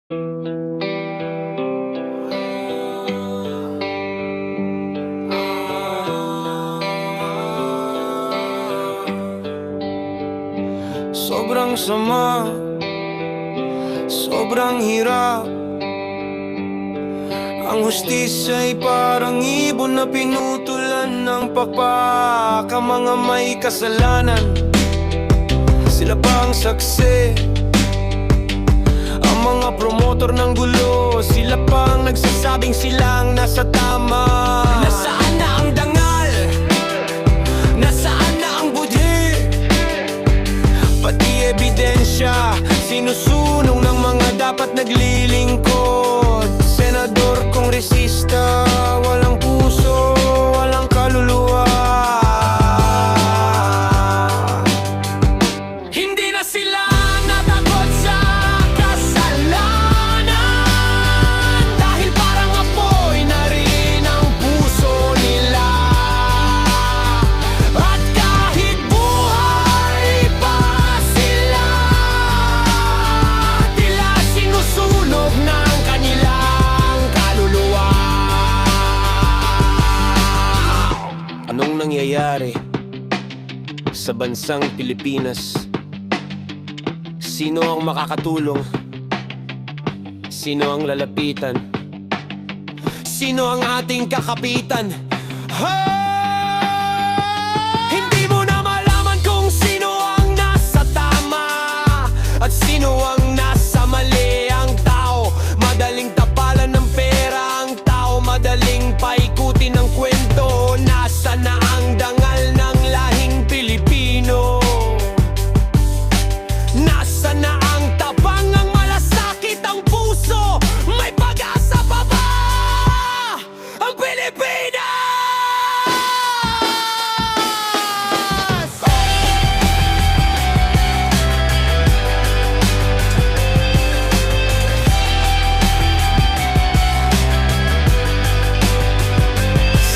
Sobrang sama, sobrang hirap. Ang hustisya ay parang ibon na pinutulan ng pakpak. Ang mga may kasalanan, sila pa ang saksi. Ang mga promotor ng gulo, sila pa ang nagsasabing silang nasa tama. Nasaan na ang dangal? Nasaan na ang budhi? Pati ebidensya, sinusunog ng mga dapat naglilingkod. Senador, kongresista, walang puso, walang kaluluwa. Hindi na sila natakot sa kasalanan, dahil parang apoy na rin ang puso nila. At kahit buhay pa sila, tila sinusunog ng kanilang kaluluwa. Anong nangyayari sa bansang Pilipinas? Sino ang makakatulong? Sino ang lalapitan? Sino ang ating kakapitan? Hindi mo na malaman kung sino ang nasa tama at sino ang nasa mali. Ang tao, madaling tapalan ng pera. Ang tao, madaling paikutin ng kwento. Nasa na ang dangal ng lahing Pilipino? Nasa na ang tabang, ang malasakit, ang puso? May pag-asa pa ba ang Pilipinas?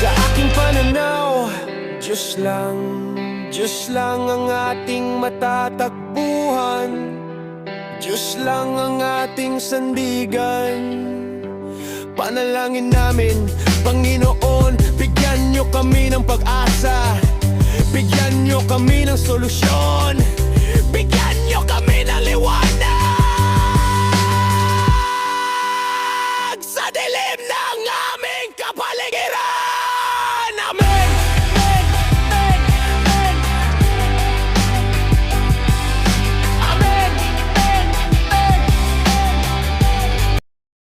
Sa aking pananaw, Diyos lang ang ating matatakbuhan. Diyos lang ang ating sandigan. Panalangin namin, Panginoon, bigyan niyo kami ng pag-asa. Bigyan niyo kami ng solusyon.